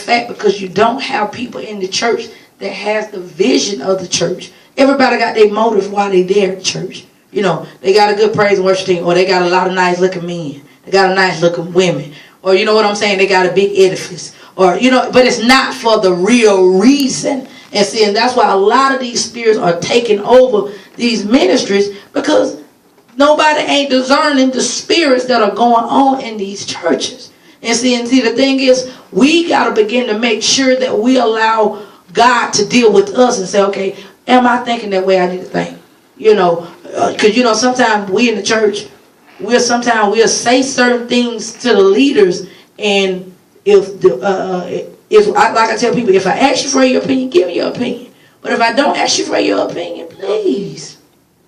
fact, because you don't have people in the church that has the vision of the church. Everybody got their motive why they there at church. You know, they got a good praise and worship team, or they got a lot of nice looking men. They got a nice looking women. Or you know what I'm saying? They got a big edifice. Or, you know, but it's not for the real reason. And see, and that's why a lot of these spirits are taking over these ministries, because nobody ain't discerning the spirits that are going on in these churches. And see, the thing is, we got to begin to make sure that we allow God to deal with us and say, okay, am I thinking that way I need to think? You know, because, you know, sometimes we in the church, we'll say certain things to the leaders, and if like I tell people, if I ask you for your opinion, give me your opinion. But if I don't ask you for your opinion, please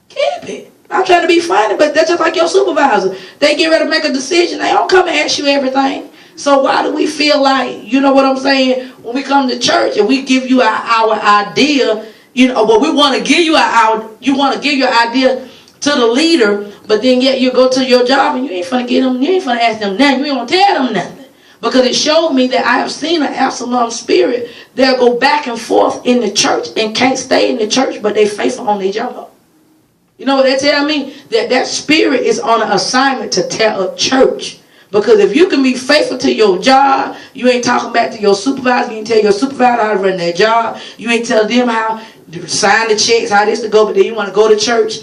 keep it. I'm trying to be funny, but that's just like your supervisor. They get ready to make a decision. They don't come and ask you everything. So why do we feel like, you know what I'm saying, when we come to church and we give you our idea, you know, but we want to give you you want to give your idea to the leader, but then yet you go to your job and you ain't finna ask them nothing. You ain't gonna tell them nothing. Because it showed me that I have seen an Absalom spirit. They'll go back and forth in the church and can't stay in the church, but they faithful on their job. You know what they tell me? That spirit is on an assignment to tear up church. Because if you can be faithful to your job, you ain't talking back to your supervisor. You ain't tell your supervisor how to run their job. You ain't tell them how to sign the checks, how this to go, but then you want to go to church.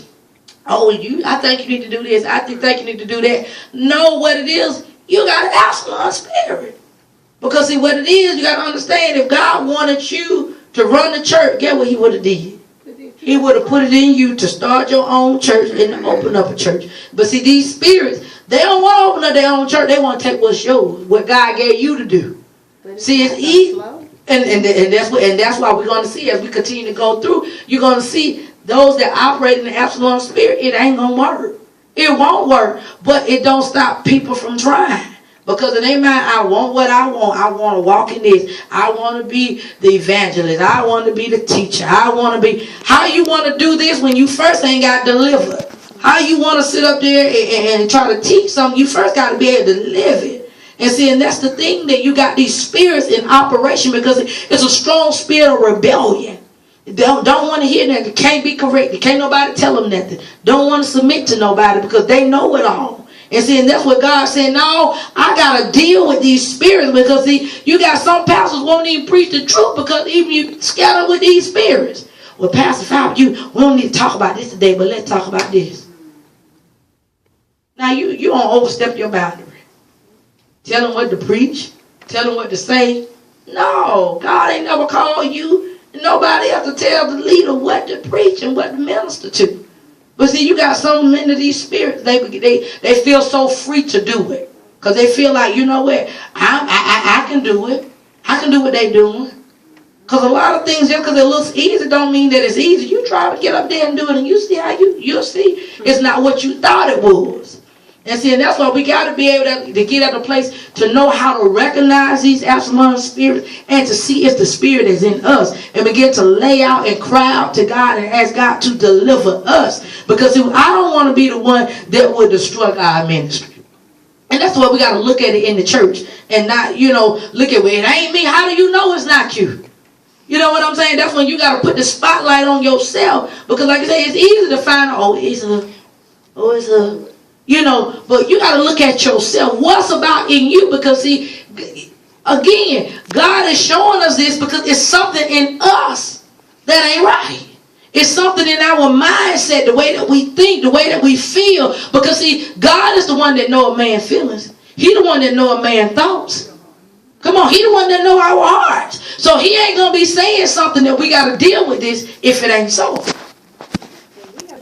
Oh, I think you need to do this. I think you need to do that. No, what it is, you got an Absalom spirit. Because see, what it is, you got to understand, if God wanted you to run the church, guess what he would have did? He would have put it in you to start your own church and open up a church. But see, these spirits, they don't want to open up their own church. They want to take what's yours, what God gave you to do. See, it's easy. And that's why we're going to see, as we continue to go through, you're going to see those that operate in the Absalom spirit, it ain't going to work. It won't work, but it don't stop people from trying. Because in their mind, I want what I want. I want to walk in this. I want to be the evangelist. I want to be the teacher. I want to be... How you want to do this when you first ain't got delivered? How you want to sit up there and try to teach something? You first got to be able to live it. And see, and that's the thing, that you got these spirits in operation, because it's a strong spirit of rebellion. Don't want to hear nothing. Can't be corrected. Can't nobody tell them nothing. Don't want to submit to nobody because they know it all. And see, and that's what God said, no, I got to deal with these spirits, because see, you got some pastors won't even preach the truth because even you scatter with these spirits. Well, Pastor Fowler, we don't need to talk about this today, but let's talk about this. Now, you don't overstep your boundary. Tell them what to preach. Tell them what to say. No, God ain't never called you. Nobody has to tell the leader what to preach and what to minister to. But see, you got so many of these spirits, they feel so free to do it. Because they feel like, you know what, I can do it. I can do what they're doing. Because a lot of things, just because it looks easy, don't mean that it's easy. You try to get up there and do it, and you see how you'll see it's not what you thought it was. And see, and that's why we got to be able to get at a place to know how to recognize these Absalom spirits and to see if the spirit is in us, and begin to lay out and cry out to God and ask God to deliver us. Because see, I don't want to be the one that would destroy our ministry. And that's why we got to look at it in the church and not, look at it ain't me. How do you know it's not you? You know what I'm saying? That's when you got to put the spotlight on yourself. Because like I say, it's easy to find, it's a, but you got to look at yourself. What's about in you? Because see, again, God is showing us this because it's something in us that ain't right. It's something in our mindset, the way that we think, the way that we feel. Because see, God is the one that knows a man's feelings. He the one that knows a man's thoughts. Come on, he the one that knows our hearts. So he ain't going to be saying something that we got to deal with this if it ain't so.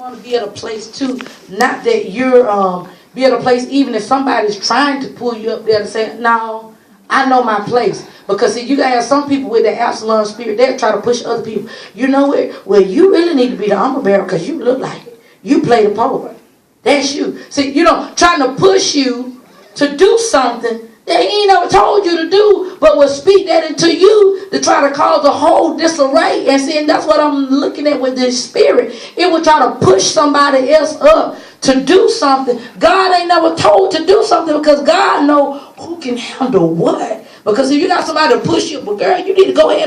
To be at a place too, not that you're be at a place even if somebody's trying to pull you up there to say, no, I know my place. Because see, you got some people with the Absalom spirit, they'll try to push other people. You know what? Well, you really need to be the armor bearer because you look like it. You play the part. That's you. See, trying to push you to do something that he ain't never told you to do, but will speak that into you to try to cause a whole disarray. And see, and that's what I'm looking at with this spirit. It will try to push somebody else up to do something God ain't never told to do something, because God know who can handle what. Because if you got somebody to push you, well, girl, you need to go ahead